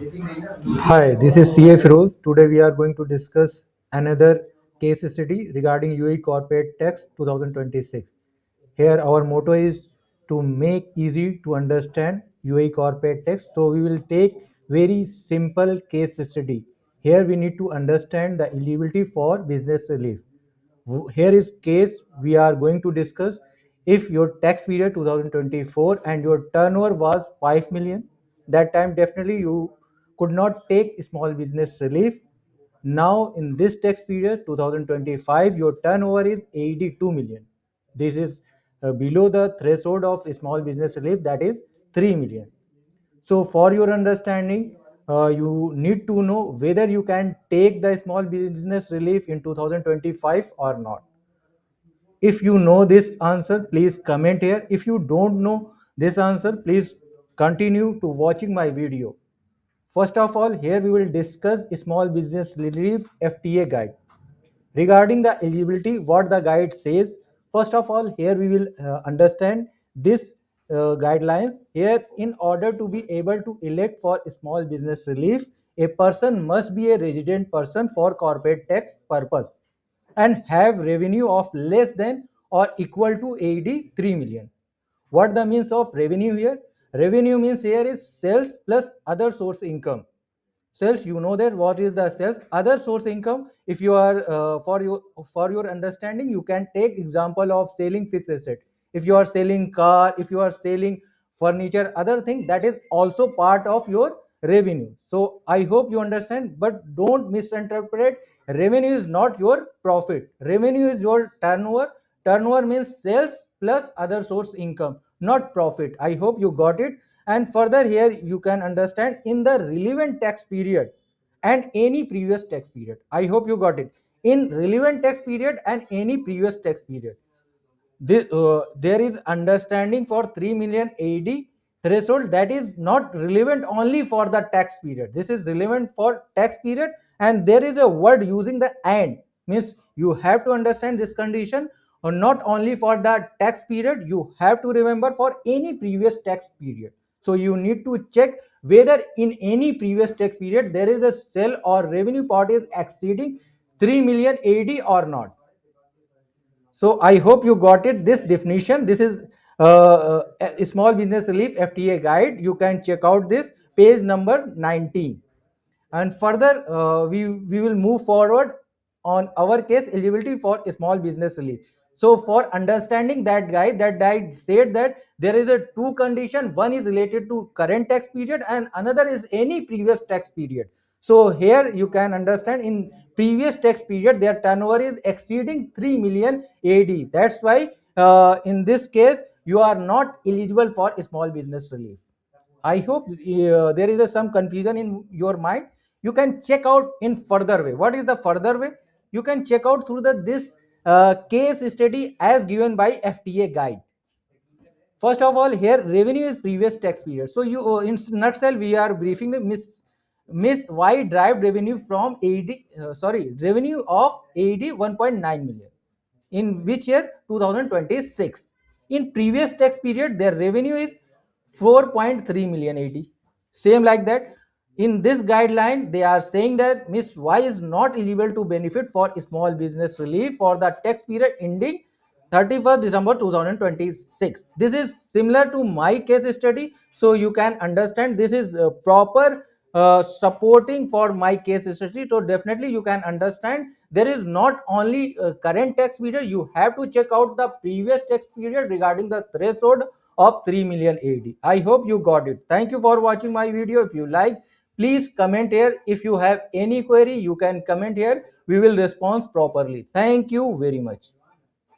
Hi, this is CA Feroz. Today we are going to discuss another case study regarding UAE Corporate Tax 2026. Here our motto is to make easy to understand UAE Corporate Tax. So we will take very simple case study. Here we need to understand the eligibility for business relief. Here is case we are going to discuss. If your tax period 2024 and your turnover was 5 million, that time definitely you could not take small business relief. Now in this tax period 2025 your turnover is 82 million. This is below the threshold of small business relief, that is 3 million. So for your understanding, you need to know whether you can take the small business relief in 2025 or not. If you know this answer, please comment here. If you don't know this answer, please continue to watching my video. First of all, here we will discuss small business relief FTA guide. Regarding the eligibility, what the guide says, first of all, here we will understand this guidelines. Here, in order to be able to elect for small business relief, a person must be a resident person for corporate tax purpose and have revenue of less than or equal to AED 3 million. What the means of revenue here? Revenue means here is sales plus other source income. Sales, you know that what is the sales. Other source income, if you are for your understanding, you can take example of selling fixed asset. If you are selling car, if you are selling furniture, other thing, that is also part of your revenue. So I hope you understand, but don't misinterpret. Revenue is not your profit. Revenue is your turnover. Turnover means sales plus other source income, not profit. I hope you got it. And further, here you can understand in the relevant tax period and any previous tax period. I hope you got it. In relevant tax period and any previous tax period, there is understanding for 3 million AD threshold, that is not relevant only for the tax period. This is relevant for tax period, and there is a word using the and, means you have to understand this condition, or not only for the tax period, you have to remember for any previous tax period. So you need to check whether in any previous tax period there is a sale or revenue part is exceeding 3 million AD or not. So I hope you got it. This definition, this is a small business relief FTA guide. You can check out this page number 19. And further, we will move forward on our case eligibility for small business relief. So for understanding that guide said that there is a two condition. One is related to current tax period and another is any previous tax period. So here you can understand in previous tax period their turnover is exceeding 3 million AD. That's why in this case you are not eligible for small business relief. I hope there is some confusion in your mind. You can check out in further way. What is the further way? You can check out through the this case study as given by FTA guide. First of all, here revenue is previous tax period. So you in nutshell we are briefing the miss Y derived revenue from AD revenue of AD 1.9 million in which year 2026. In previous tax period their revenue is 4.3 million AD. Same like that. In this guideline they are saying that Miss Y is not eligible to benefit for small business relief for the tax period ending 31st December 2026. This is similar to my case study, so you can understand this is proper supporting for my case study. So definitely you can understand there is not only current tax period, you have to check out the previous tax period regarding the threshold of 3 million AD. I hope you got it. Thank you for watching my video. If you like, please comment here. If you have any query, you can comment here. We will respond properly. Thank you very much.